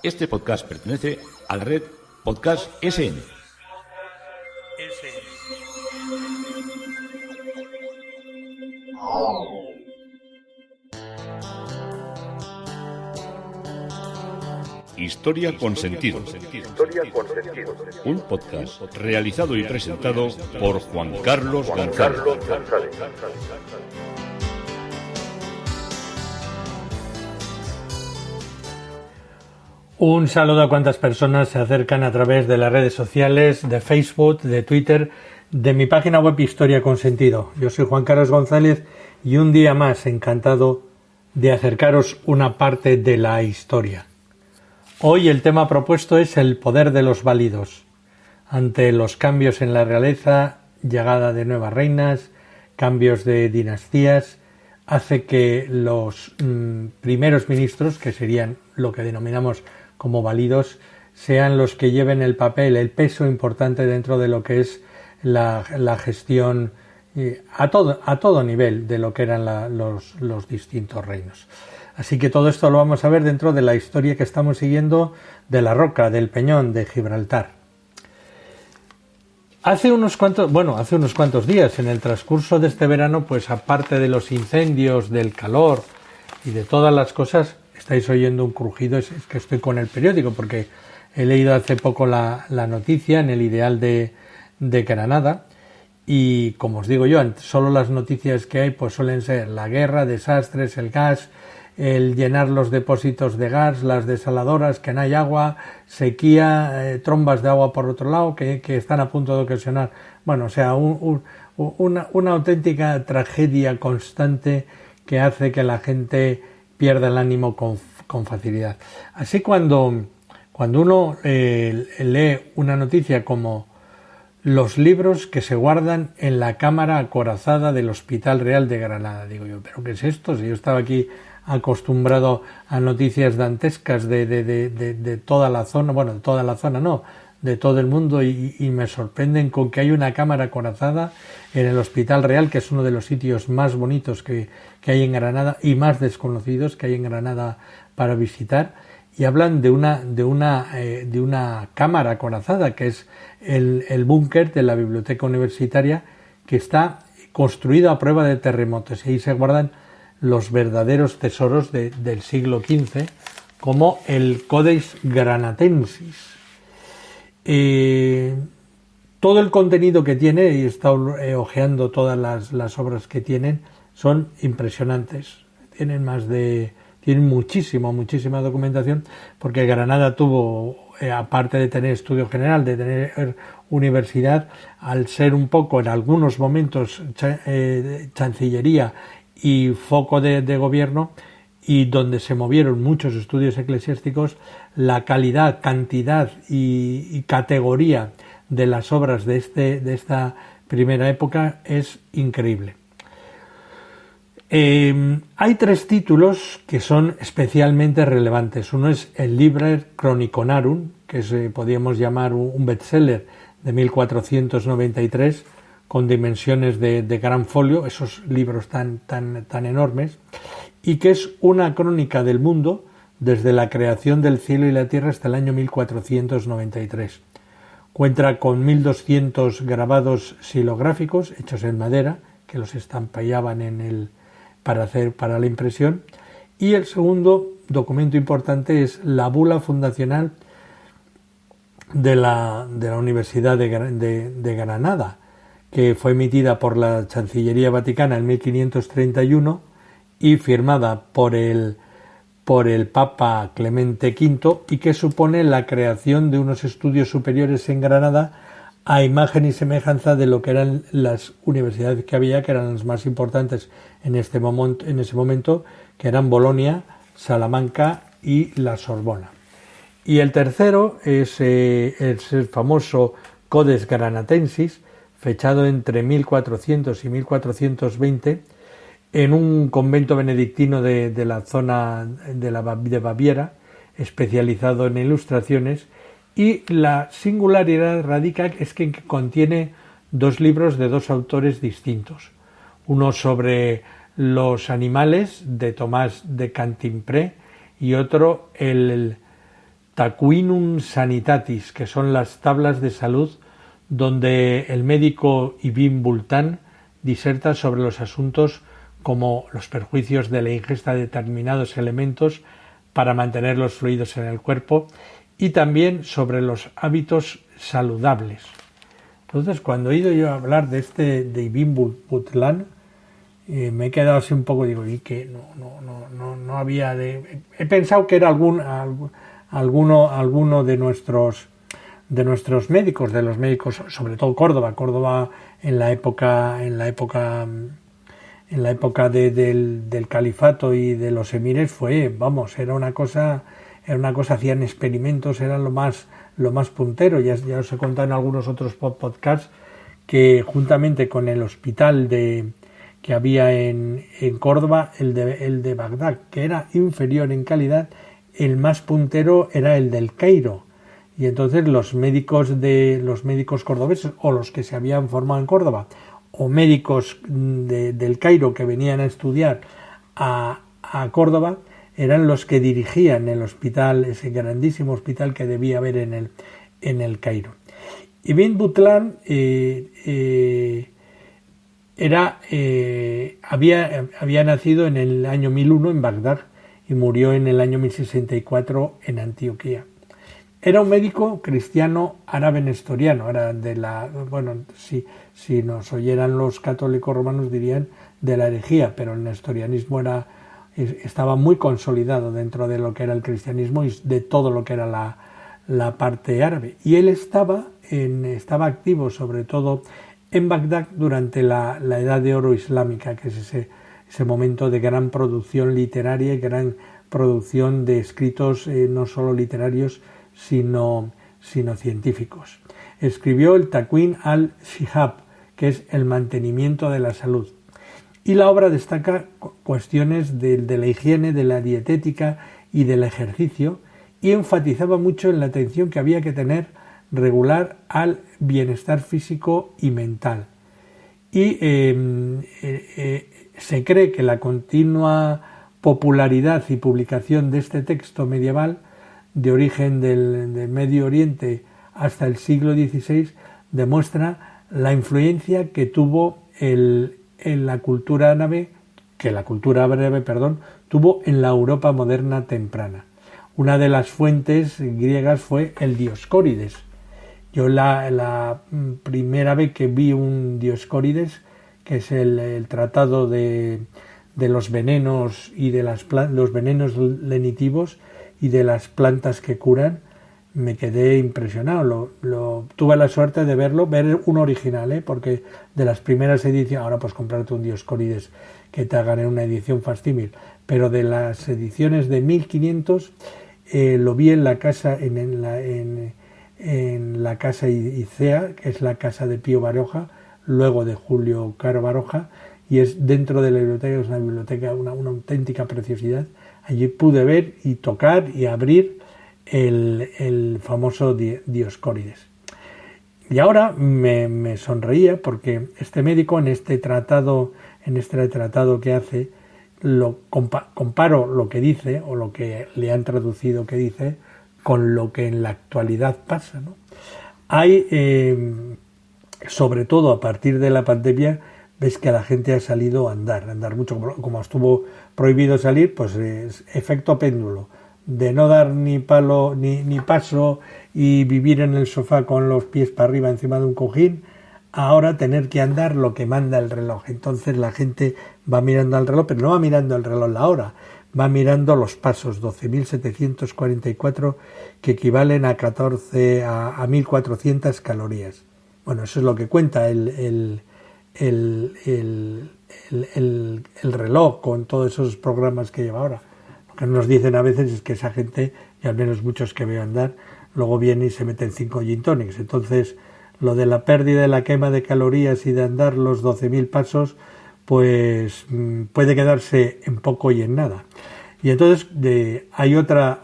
Este podcast pertenece a la red Podcast SN. Historia con sentido. Un podcast realizado y presentado por Juan Carlos González. Un saludo a cuantas personas se acercan a través de las redes sociales, de Facebook, de Twitter, de mi página web Historia con Sentido. Yo soy Juan Carlos González y un día más encantado de acercaros una parte de la historia. Hoy el tema propuesto es el poder de los válidos. Ante los cambios en la realeza, llegada de nuevas reinas, cambios de dinastías, hace que los primeros ministros, que serían lo que denominamos como válidos, sean los que lleven el papel, el peso importante dentro de lo que es la gestión a todo nivel de lo que eran los distintos reinos. Así que todo esto lo vamos a ver dentro de la historia que estamos siguiendo de la Roca, del Peñón, de Gibraltar. Hace unos cuantos días, en el transcurso de este verano, pues aparte de los incendios, del calor y de todas las cosas, estáis oyendo un crujido, es que estoy con el periódico, porque he leído hace poco la noticia en el Ideal de Granada, y como os digo yo, solo las noticias que hay pues suelen ser la guerra, desastres, el gas, el llenar los depósitos de gas, las desaladoras, que no hay agua, sequía, trombas de agua por otro lado que están a punto de ocasionar, bueno, o sea, una auténtica tragedia constante que hace que la gente pierda el ánimo con facilidad. Así cuando uno lee una noticia como los libros que se guardan en la cámara acorazada del Hospital Real de Granada, digo yo, ¿pero qué es esto? Si yo estaba aquí acostumbrado a noticias dantescas de toda la zona, bueno, de toda la zona no, de todo el mundo, y me sorprenden con que hay una cámara acorazada en el Hospital Real, que es uno de los sitios más bonitos que hay en Granada y más desconocidos que hay en Granada para visitar, y hablan de una cámara acorazada que es el búnker de la biblioteca universitaria, que está construido a prueba de terremotos, y ahí se guardan los verdaderos tesoros del siglo XV, como el Codex Granatensis. Todo el contenido que tiene, y he estado hojeando todas las obras que tienen, son impresionantes. Tienen muchísima documentación, porque Granada tuvo, aparte de tener estudio general, de tener universidad, al ser un poco en algunos momentos chancillería y foco de gobierno, y donde se movieron muchos estudios eclesiásticos, la calidad, cantidad y categoría de las obras de esta primera época es increíble. Hay tres títulos que son especialmente relevantes. Uno es el Liber Chroniconarum, que podríamos llamar un bestseller de 1493, con dimensiones de gran folio, esos libros tan enormes, y que es una crónica del mundo desde la creación del cielo y la tierra hasta el año 1493. Cuenta con 1200 grabados xilográficos hechos en madera, que los estampallaban para la impresión, y el segundo documento importante es la bula fundacional de la Universidad de Granada, que fue emitida por la Chancillería Vaticana en 1531 y firmada por el Papa Clemente V, y que supone la creación de unos estudios superiores en Granada a imagen y semejanza de lo que eran las universidades que había, que eran las más importantes en ese momento, que eran Bolonia, Salamanca y la Sorbona. Y el tercero es el famoso Codex Granatensis, fechado entre 1400 y 1420, en un convento benedictino de la zona de Baviera, especializado en ilustraciones, y la singularidad radica es que contiene dos libros de dos autores distintos. Uno sobre los animales, de Tomás de Cantimpré, y otro Tacuinum Sanitatis, que son las tablas de salud, donde el médico Ibn Bultán diserta sobre los asuntos como los perjuicios de la ingesta de determinados elementos para mantener los fluidos en el cuerpo y también sobre los hábitos saludables. Entonces, cuando he ido yo a hablar de Ibn Bultán, me he quedado así un poco, digo, y que no había he pensado que era alguno de nuestros médicos, de los médicos, sobre todo Córdoba en la época del califato y de los emires era una cosa, hacían experimentos, era lo más puntero. Ya os he contado en algunos otros podcasts que juntamente con el hospital que había en Córdoba, el de Bagdad, que era inferior en calidad, el más puntero era el del Cairo. Y entonces los médicos cordobeses, o los que se habían formado en Córdoba, o médicos del Cairo que venían a estudiar a Córdoba, eran los que dirigían el hospital, ese grandísimo hospital que debía haber en el Cairo. Ibn Bultán había nacido en el año 1001 en Bagdad y murió en el año 1064 en Antioquía. Era un médico cristiano árabe nestoriano, era si nos oyeran los católicos romanos dirían de la herejía, pero el nestorianismo estaba muy consolidado dentro de lo que era el cristianismo y de todo lo que era la parte árabe. Y él estaba activo sobre todo en Bagdad durante la Edad de Oro islámica, que es ese momento de gran producción literaria y gran producción de escritos no solo literarios, sino científicos. Escribió el Taqwin al-Shihab, que es el mantenimiento de la salud. Y la obra destaca cuestiones de la higiene, de la dietética y del ejercicio, y enfatizaba mucho en la atención que había que tener regular al bienestar físico y mental. Y se cree que la continua popularidad y publicación de este texto medieval, de origen del Medio Oriente hasta el siglo XVI, demuestra la influencia que tuvo en la cultura árabe, tuvo en la Europa moderna temprana. Una de las fuentes griegas fue el Dioscórides. Yo la primera vez que vi un Dioscórides, que es el tratado de los venenos y de los venenos lenitivos y de las plantas que curan, me quedé impresionado. Tuve la suerte de ver un original, porque de las primeras ediciones, ahora pues comprarte un Dioscórides que te hagan en una edición facsímil, pero de las ediciones de 1500 lo vi en la casa en la casa Icea, que es la casa de Pío Baroja, luego de Julio Caro Baroja, y es dentro de la biblioteca, es una biblioteca, una auténtica preciosidad. Allí pude ver y tocar y abrir el famoso Dioscórides. Y ahora me sonreía porque este médico en este tratado que hace, comparo lo que dice o lo que le han traducido que dice con lo que en la actualidad pasa, ¿no? Hay, sobre todo a partir de la pandemia, ves que la gente ha salido a andar mucho, como estuvo prohibido salir, pues es efecto péndulo, de no dar ni palo ni paso y vivir en el sofá con los pies para arriba encima de un cojín, ahora tener que andar lo que manda el reloj. Entonces la gente va mirando al reloj, pero no va mirando el reloj la hora, va mirando los pasos, 12.744, que equivalen a 1.400 calorías. Bueno, eso es lo que cuenta el reloj con todos esos programas que lleva ahora. Lo que nos dicen a veces es que esa gente, y al menos muchos que veo andar, luego vienen y se meten 5 gin tonics. Entonces, lo de la pérdida de la quema de calorías y de andar los 12.000 pasos, pues puede quedarse en poco y en nada. Y entonces hay otra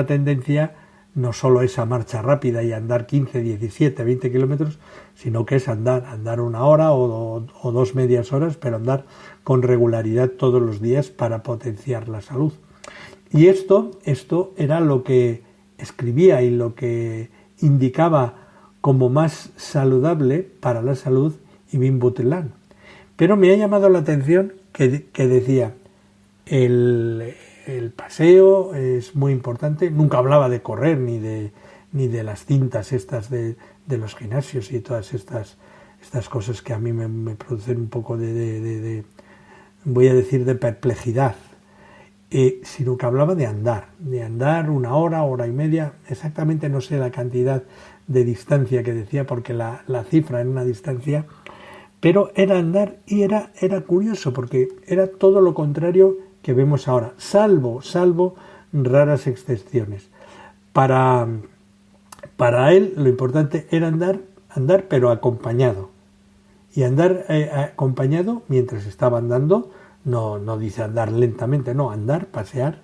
tendencia, no solo esa marcha rápida y andar 15, 17, 20 kilómetros, sino que es andar una hora o 2 medias horas, pero andar con regularidad todos los días para potenciar la salud. Y esto era lo que escribía y lo que indicaba como más saludable para la salud Ibn Butlan. Pero me ha llamado la atención que decía, el paseo es muy importante. Nunca hablaba de correr ni de las cintas estas de los gimnasios y todas estas cosas que a mí me producen un poco voy a decir, de perplejidad, sino que hablaba de andar 1 hora, hora y media, exactamente no sé la cantidad de distancia que decía, porque la cifra era una distancia, pero era andar y era curioso, porque era todo lo contrario que vemos ahora, salvo raras excepciones. Para él lo importante era andar, pero acompañado. Y andar acompañado mientras estaba andando, no dice andar lentamente, no, andar, pasear,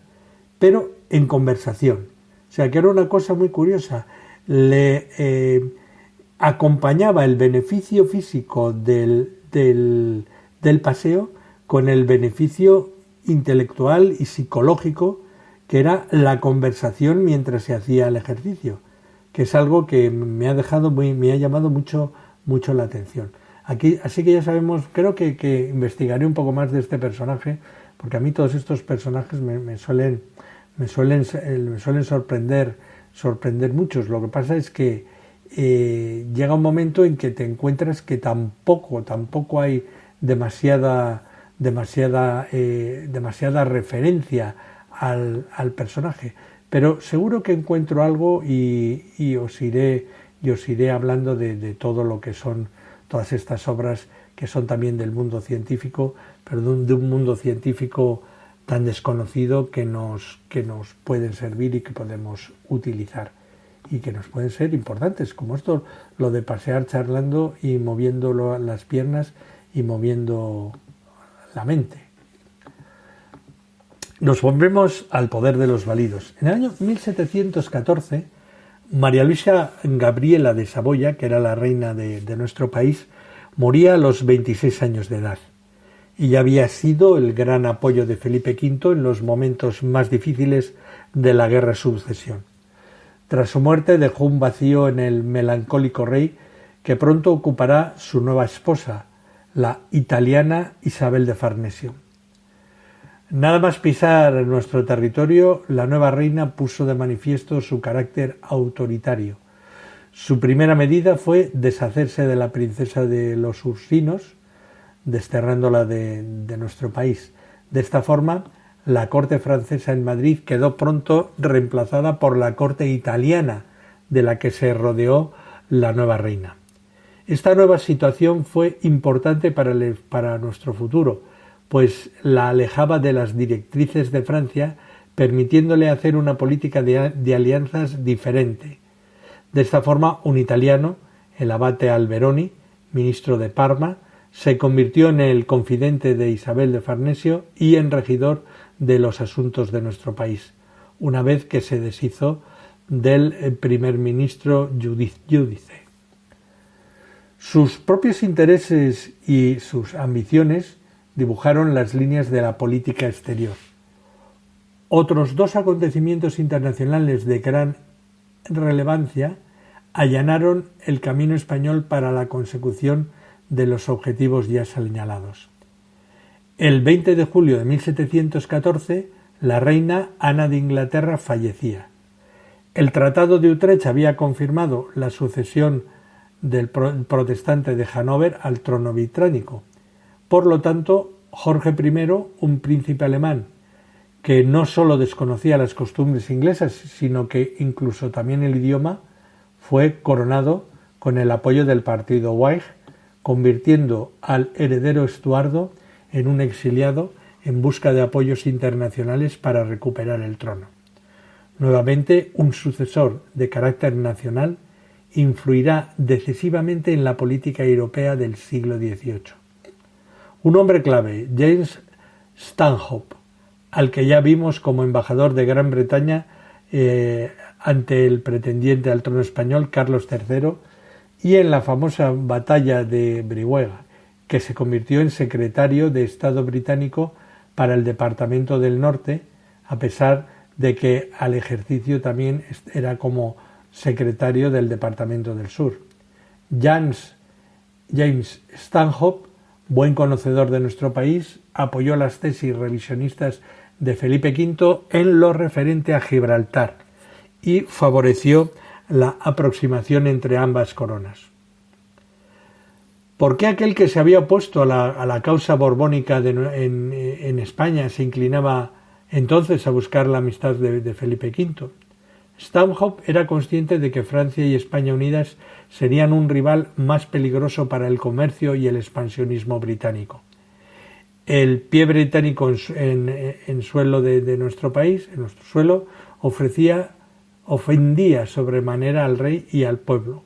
pero en conversación. O sea, que era una cosa muy curiosa. Le acompañaba el beneficio físico del paseo con el beneficio intelectual y psicológico, que era la conversación mientras se hacía el ejercicio, que es algo que me ha llamado mucho la atención. Así que ya sabemos, creo que investigaré un poco más de este personaje, porque a mí todos estos personajes me suelen sorprender muchos. Lo que pasa es que llega un momento en que te encuentras que tampoco hay demasiada referencia al personaje, pero seguro que encuentro algo y os iré hablando de todo lo que son todas estas obras, que son también del mundo científico, pero de un mundo científico tan desconocido que nos pueden servir y que podemos utilizar y que nos pueden ser importantes, como esto, lo de pasear charlando y moviendo las piernas y moviendo la mente. Nos volvemos al poder de los válidos. En el año 1714, María Luisa Gabriela de Saboya, que era la reina de nuestro país, moría a los 26 años de edad y ya había sido el gran apoyo de Felipe V en los momentos más difíciles de la guerra de sucesión. Tras su muerte dejó un vacío en el melancólico rey, que pronto ocupará su nueva esposa, la italiana Isabel de Farnesio. Nada más pisar nuestro territorio, la nueva reina puso de manifiesto su carácter autoritario. Su primera medida fue deshacerse de la princesa de los Ursinos, desterrándola de nuestro país. De esta forma, la corte francesa en Madrid quedó pronto reemplazada por la corte italiana, de la que se rodeó la nueva reina. Esta nueva situación fue importante para nuestro futuro, pues la alejaba de las directrices de Francia, permitiéndole hacer una política de alianzas diferente. De esta forma, un italiano, el abate Alberoni, ministro de Parma, se convirtió en el confidente de Isabel de Farnesio y en regidor de los asuntos de nuestro país, una vez que se deshizo del primer ministro Giudice. Sus propios intereses y sus ambiciones dibujaron las líneas de la política exterior. Otros dos acontecimientos internacionales de gran relevancia allanaron el camino español para la consecución de los objetivos ya señalados. El 20 de julio de 1714, la reina Ana de Inglaterra fallecía. El Tratado de Utrecht había confirmado la sucesión del protestante de Hannover al trono británico. Por lo tanto, Jorge I, un príncipe alemán que no sólo desconocía las costumbres inglesas, sino que incluso también el idioma, fue coronado con el apoyo del partido Whig, convirtiendo al heredero Estuardo en un exiliado en busca de apoyos internacionales para recuperar el trono. Nuevamente, un sucesor de carácter nacional influirá decisivamente en la política europea del siglo XVIII. Un hombre clave, James Stanhope, al que ya vimos como embajador de Gran Bretaña ante el pretendiente al trono español, Carlos III, y en la famosa batalla de Brihuega, que se convirtió en secretario de Estado británico para el Departamento del Norte, a pesar de que al ejercicio también era como secretario del Departamento del Sur. James Stanhope, buen conocedor de nuestro país, apoyó las tesis revisionistas de Felipe V en lo referente a Gibraltar y favoreció la aproximación entre ambas coronas. ¿Por qué aquel que se había opuesto a la causa borbónica en España se inclinaba entonces a buscar la amistad de Felipe V? Stanhope era consciente de que Francia y España unidas serían un rival más peligroso para el comercio y el expansionismo británico. El pie británico en suelo de nuestro país, en nuestro suelo, ofendía sobremanera al rey y al pueblo.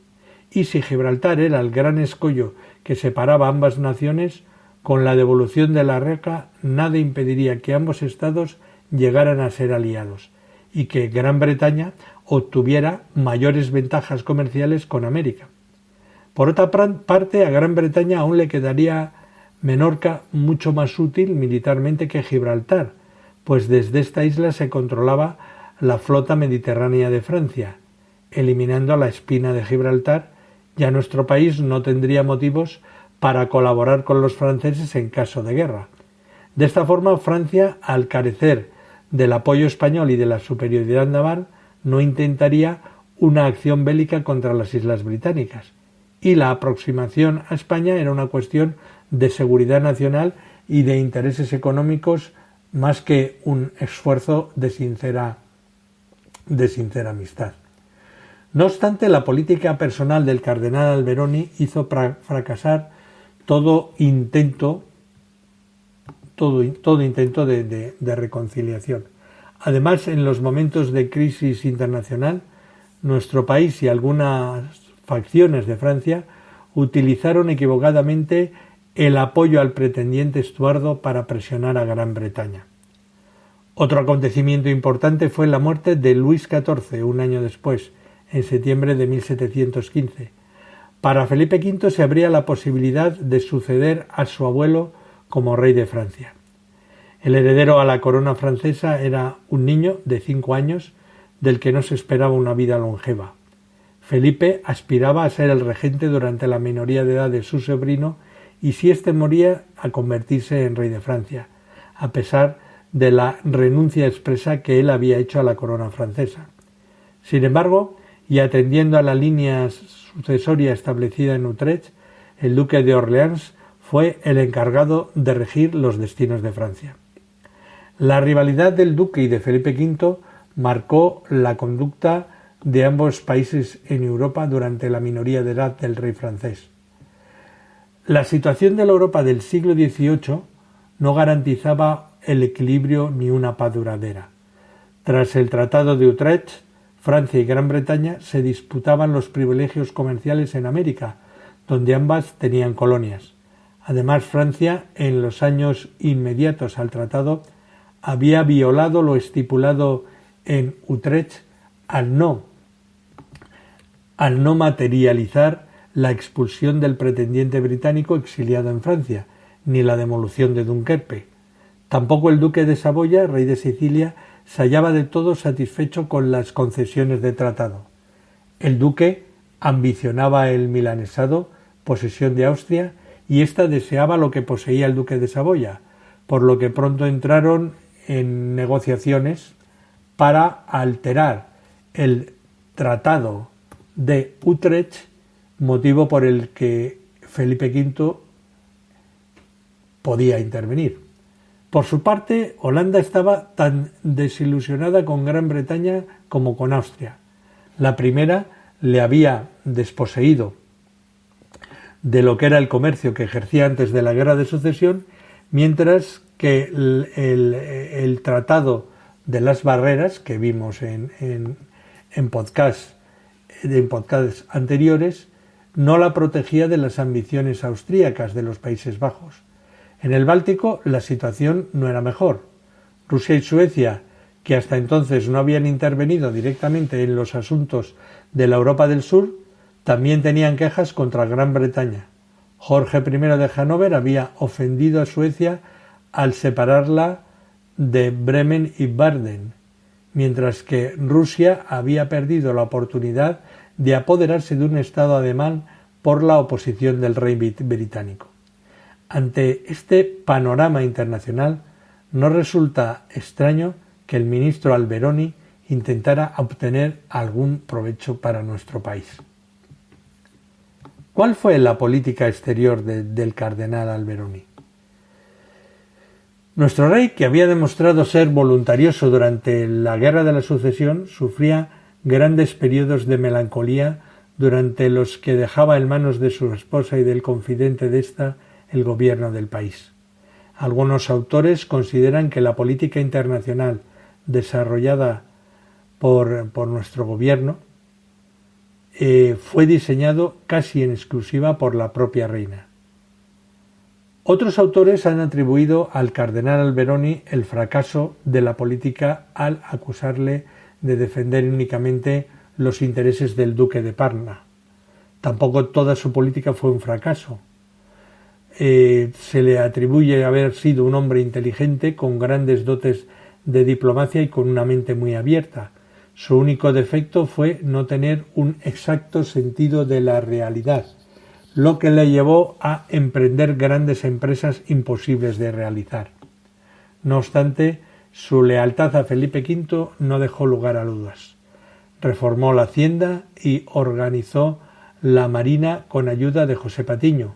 Y si Gibraltar era el gran escollo que separaba ambas naciones, con la devolución de la Rioja nada impediría que ambos estados llegaran a ser aliados y que Gran Bretaña obtuviera mayores ventajas comerciales con América. Por otra parte, a Gran Bretaña aún le quedaría Menorca mucho más útil militarmente que Gibraltar, pues desde esta isla se controlaba la flota mediterránea de Francia. Eliminando la espina de Gibraltar, ya nuestro país no tendría motivos para colaborar con los franceses en caso de guerra. De esta forma, Francia, al carecer del apoyo español y de la superioridad naval, no intentaría una acción bélica contra las islas británicas, y la aproximación a España era una cuestión de seguridad nacional y de intereses económicos más que un esfuerzo de sincera amistad. No obstante, la política personal del cardenal Alberoni hizo fracasar todo intento de reconciliación. Además, en los momentos de crisis internacional, nuestro país y algunas facciones de Francia utilizaron equivocadamente el apoyo al pretendiente Estuardo para presionar a Gran Bretaña. Otro acontecimiento importante fue la muerte de Luis XIV, un año después, en septiembre de 1715. Para Felipe V se abría la posibilidad de suceder a su abuelo como rey de Francia. El heredero a la corona francesa era un niño de 5 años del que no se esperaba una vida longeva. Felipe aspiraba a ser el regente durante la minoría de edad de su sobrino y, si éste moría, a convertirse en rey de Francia, a pesar de la renuncia expresa que él había hecho a la corona francesa. Sin embargo, y atendiendo a la línea sucesoria establecida en Utrecht, el duque de Orleans fue el encargado de regir los destinos de Francia. La rivalidad del duque y de Felipe V marcó la conducta de ambos países en Europa durante la minoría de edad del rey francés. La situación de la Europa del siglo XVIII no garantizaba el equilibrio ni una paz duradera. Tras el Tratado de Utrecht, Francia y Gran Bretaña se disputaban los privilegios comerciales en América, donde ambas tenían colonias. Además, Francia, en los años inmediatos al tratado, había violado lo estipulado en Utrecht al no materializar la expulsión del pretendiente británico exiliado en Francia, ni la demolición de Dunkerque. Tampoco el duque de Saboya, rey de Sicilia, se hallaba del todo satisfecho con las concesiones de tratado. El duque ambicionaba el milanesado, posesión de Austria, y ésta deseaba lo que poseía el duque de Saboya, por lo que pronto entraron en negociaciones para alterar el Tratado de Utrecht, motivo por el que Felipe V podía intervenir. Por su parte, Holanda estaba tan desilusionada con Gran Bretaña como con Austria. La primera le había desposeído de lo que era el comercio que ejercía antes de la Guerra de Sucesión, mientras que el Tratado de las Barreras, que vimos en podcasts anteriores, no la protegía de las ambiciones austríacas de los Países Bajos. En el Báltico la situación no era mejor. Rusia y Suecia, que hasta entonces no habían intervenido directamente en los asuntos de la Europa del Sur, también tenían quejas contra Gran Bretaña. Jorge I de Hannover había ofendido a Suecia al separarla de Bremen y Baden, mientras que Rusia había perdido la oportunidad de apoderarse de un estado alemán por la oposición del rey británico. Ante este panorama internacional, no resulta extraño que el ministro Alberoni intentara obtener algún provecho para nuestro país. ¿Cuál fue la política exterior del cardenal Alberoni? Nuestro rey, que había demostrado ser voluntarioso durante la Guerra de la Sucesión, sufría grandes periodos de melancolía durante los que dejaba en manos de su esposa y del confidente de ésta el gobierno del país. Algunos autores consideran que la política internacional desarrollada por nuestro gobierno fue diseñado casi en exclusiva por la propia reina. Otros autores han atribuido al cardenal Alberoni el fracaso de la política al acusarle de defender únicamente los intereses del duque de Parma. Tampoco toda su política fue un fracaso. Se le atribuye haber sido un hombre inteligente, con grandes dotes de diplomacia y con una mente muy abierta. Su único defecto fue no tener un exacto sentido de la realidad, lo que le llevó a emprender grandes empresas imposibles de realizar. No obstante, su lealtad a Felipe V no dejó lugar a dudas. Reformó la hacienda y organizó la marina con ayuda de José Patiño,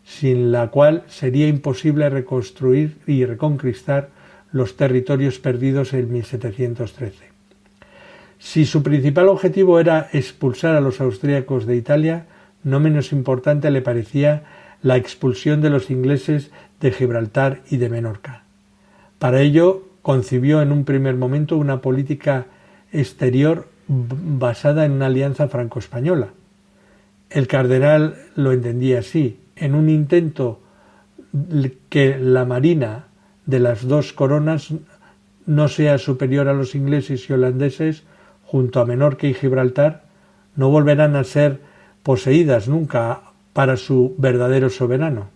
sin la cual sería imposible reconstruir y reconquistar los territorios perdidos en 1713. Si su principal objetivo era expulsar a los austríacos de Italia, no menos importante le parecía la expulsión de los ingleses de Gibraltar y de Menorca. Para ello, concibió en un primer momento una política exterior basada en una alianza franco-española. El cardenal lo entendía así: en un intento que la marina de las dos coronas no sea superior a los ingleses y holandeses, junto a Menorca y Gibraltar, no volverán a ser poseídas nunca para su verdadero soberano.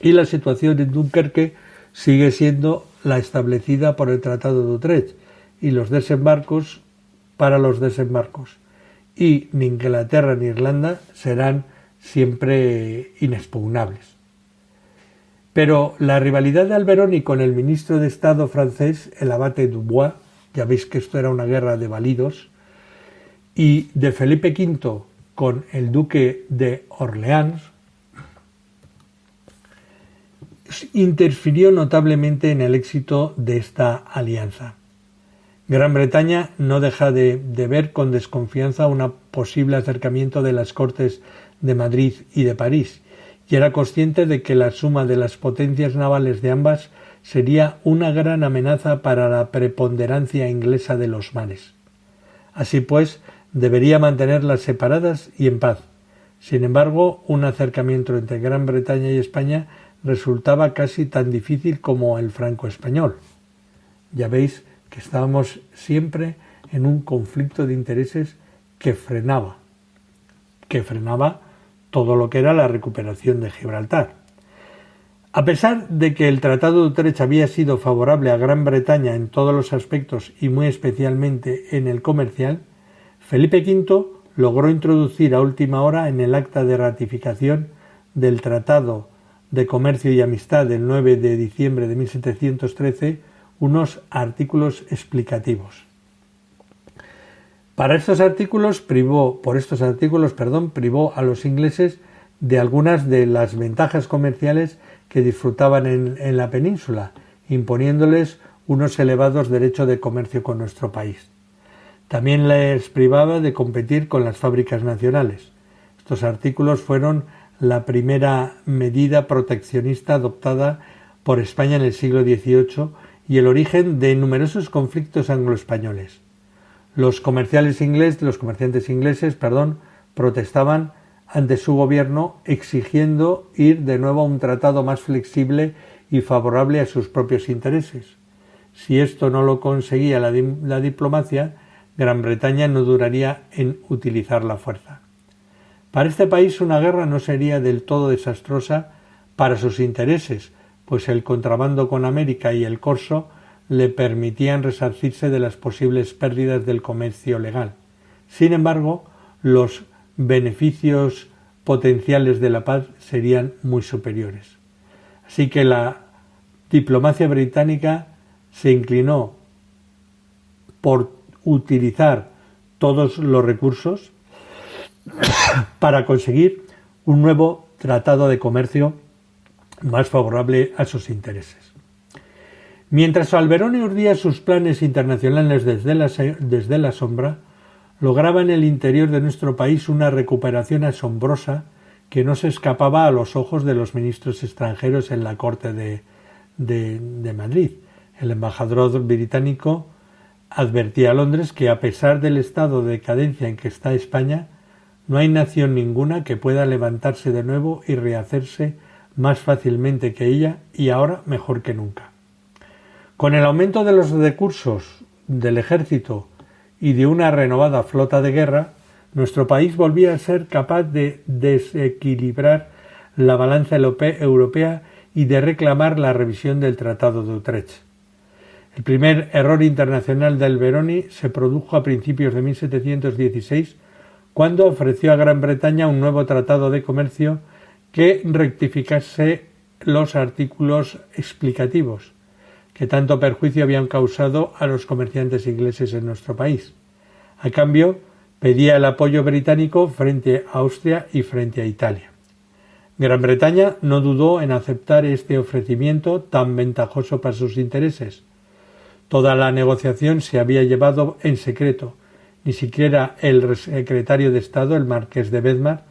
Y la situación en Dunkerque sigue siendo la establecida por el Tratado de Utrecht, y los desembarcos para los desembarcos. Y ni Inglaterra ni Irlanda serán siempre inexpugnables. Pero la rivalidad de Alberoni con el ministro de Estado francés, el abate Dubois, ya veis que esto era una guerra de validos, y de Felipe V con el duque de Orleans, interfirió notablemente en el éxito de esta alianza. Gran Bretaña no deja de ver con desconfianza un posible acercamiento de las Cortes de Madrid y de París, y era consciente de que la suma de las potencias navales de ambas sería una gran amenaza para la preponderancia inglesa de los mares. Así pues, debería mantenerlas separadas y en paz. Sin embargo, un acercamiento entre Gran Bretaña y España resultaba casi tan difícil como el franco-español. Ya veis que estábamos siempre en un conflicto de intereses que frenaba todo lo que era la recuperación de Gibraltar. A pesar de que el Tratado de Utrecht había sido favorable a Gran Bretaña en todos los aspectos y muy especialmente en el comercial, Felipe V logró introducir a última hora en el acta de ratificación del Tratado de Comercio y Amistad del 9 de diciembre de 1713 unos artículos explicativos. Por estos artículos privó a los ingleses de algunas de las ventajas comerciales que disfrutaban en la península, imponiéndoles unos elevados derechos de comercio con nuestro país. También les privaba de competir con las fábricas nacionales. Estos artículos fueron la primera medida proteccionista adoptada por España en el siglo XVIII y el origen de numerosos conflictos anglo-españoles. Los comerciantes ingleses protestaban ante su gobierno, exigiendo ir de nuevo a un tratado más flexible y favorable a sus propios intereses. Si esto no lo conseguía la diplomacia, Gran Bretaña no duraría en utilizar la fuerza. Para este país una guerra no sería del todo desastrosa para sus intereses, pues el contrabando con América y el corso le permitían resarcirse de las posibles pérdidas del comercio legal. Sin embargo, los beneficios potenciales de la paz serían muy superiores. Así que la diplomacia británica se inclinó por utilizar todos los recursos para conseguir un nuevo tratado de comercio más favorable a sus intereses. Mientras Alberoni urdía sus planes internacionales desde la sombra, lograba en el interior de nuestro país una recuperación asombrosa que no se escapaba a los ojos de los ministros extranjeros en la corte de Madrid. El embajador británico advertía a Londres que, a pesar del estado de decadencia en que está España, no hay nación ninguna que pueda levantarse de nuevo y rehacerse más fácilmente que ella, y ahora mejor que nunca. Con el aumento de los recursos del ejército y de una renovada flota de guerra, nuestro país volvía a ser capaz de desequilibrar la balanza europea y de reclamar la revisión del Tratado de Utrecht. El primer error internacional de Alberoni se produjo a principios de 1716, cuando ofreció a Gran Bretaña un nuevo tratado de comercio que rectificase los artículos explicativos que tanto perjuicio habían causado a los comerciantes ingleses en nuestro país. A cambio, pedía el apoyo británico frente a Austria y frente a Italia. Gran Bretaña no dudó en aceptar este ofrecimiento tan ventajoso para sus intereses. Toda la negociación se había llevado en secreto. Ni siquiera el secretario de Estado, el marqués de Bedmar,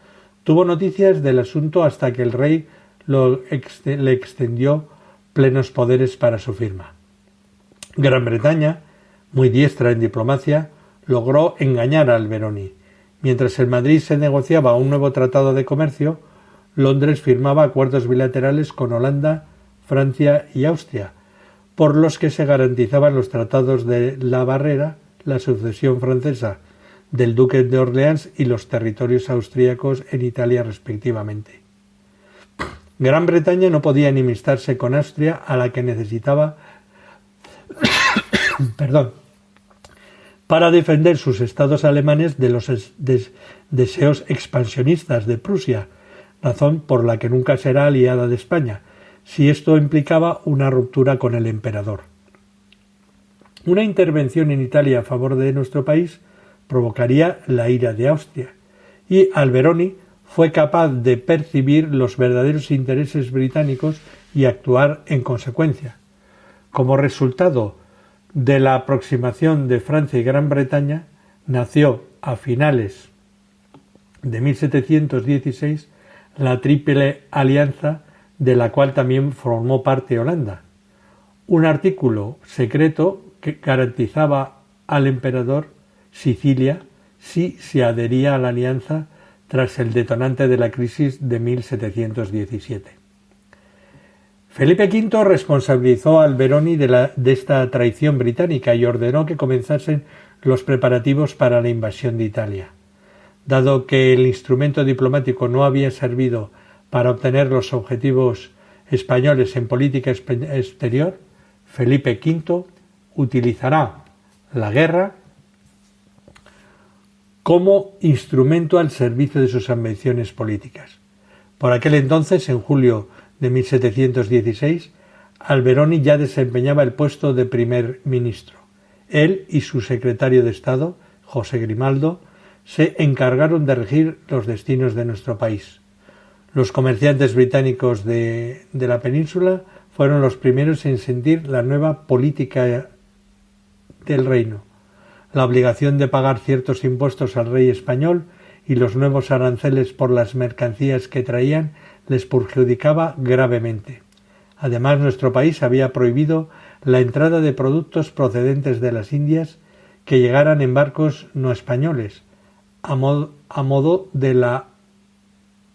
tuvo noticias del asunto hasta que el rey le extendió plenos poderes para su firma. Gran Bretaña, muy diestra en diplomacia, logró engañar a Alberoni. Mientras en Madrid se negociaba un nuevo tratado de comercio, Londres firmaba acuerdos bilaterales con Holanda, Francia y Austria, por los que se garantizaban los tratados de la Barrera, la sucesión francesa del duque de Orleans y los territorios austríacos en Italia respectivamente. Gran Bretaña no podía enemistarse con Austria, a la que necesitaba para defender sus estados alemanes de los deseos expansionistas de Prusia, razón por la que nunca será aliada de España, si esto implicaba una ruptura con el emperador. Una intervención en Italia a favor de nuestro país provocaría la ira de Austria, y Alberoni fue capaz de percibir los verdaderos intereses británicos y actuar en consecuencia. Como resultado de la aproximación de Francia y Gran Bretaña, nació a finales de 1716 la Triple Alianza, de la cual también formó parte Holanda. Un artículo secreto que garantizaba al emperador Sicilia si se adhería a la alianza tras el detonante de la crisis de 1717. Felipe V responsabilizó a Alberoni de esta traición británica y ordenó que comenzasen los preparativos para la invasión de Italia. Dado que el instrumento diplomático no había servido para obtener los objetivos españoles en política exterior, Felipe V utilizará la guerra como instrumento al servicio de sus ambiciones políticas. Por aquel entonces, en julio de 1716, Alberoni ya desempeñaba el puesto de primer ministro. Él y su secretario de Estado, José Grimaldo, se encargaron de regir los destinos de nuestro país. Los comerciantes británicos de la península fueron los primeros en sentir la nueva política del reino, la obligación de pagar ciertos impuestos al rey español y los nuevos aranceles por las mercancías que traían les perjudicaba gravemente. Además, nuestro país había prohibido la entrada de productos procedentes de las Indias que llegaran en barcos no españoles, a modo de la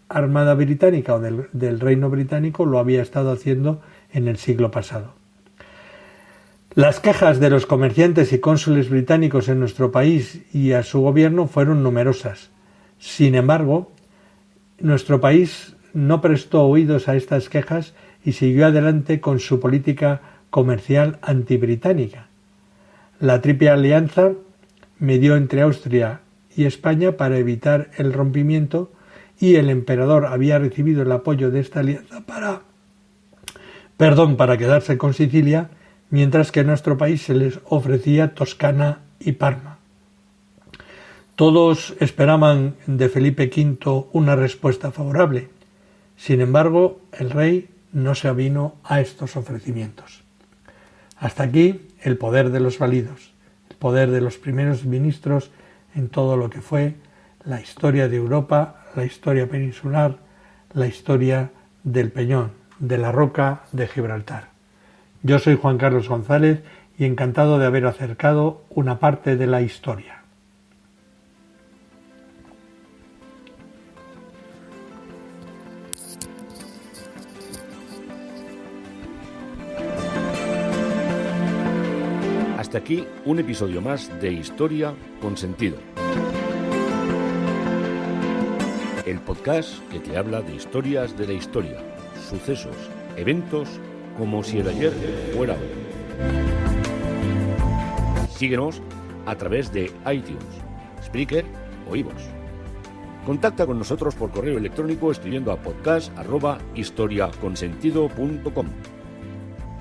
Armada Británica o del Reino Británico lo había estado haciendo en el siglo pasado. Las quejas de los comerciantes y cónsules británicos en nuestro país y a su gobierno fueron numerosas. Sin embargo, nuestro país no prestó oídos a estas quejas y siguió adelante con su política comercial antibritánica. La Triple Alianza medió entre Austria y España para evitar el rompimiento, y el emperador había recibido el apoyo de esta alianza para quedarse con Sicilia, mientras que a nuestro país se les ofrecía Toscana y Parma. Todos esperaban de Felipe V una respuesta favorable. Sin embargo, el rey no se avinó a estos ofrecimientos. Hasta aquí el poder de los válidos, el poder de los primeros ministros en todo lo que fue la historia de Europa, la historia peninsular, la historia del Peñón, de la Roca de Gibraltar. Yo soy Juan Carlos González y encantado de haber acercado una parte de la historia. Hasta aquí un episodio más de Historia con Sentido. El podcast que te habla de historias de la historia, sucesos, eventos, como si el ayer fuera hoy. Síguenos a través de iTunes, Spreaker o iVoox. Contacta con nosotros por correo electrónico escribiendo a podcast@historiaconsentido.com.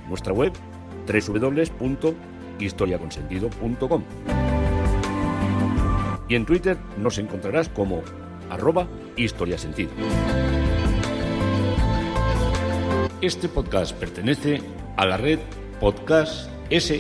Nuestra web www.historiaconsentido.com. Y en Twitter nos encontrarás como @historiasentido. Este podcast pertenece a la red Podcast S.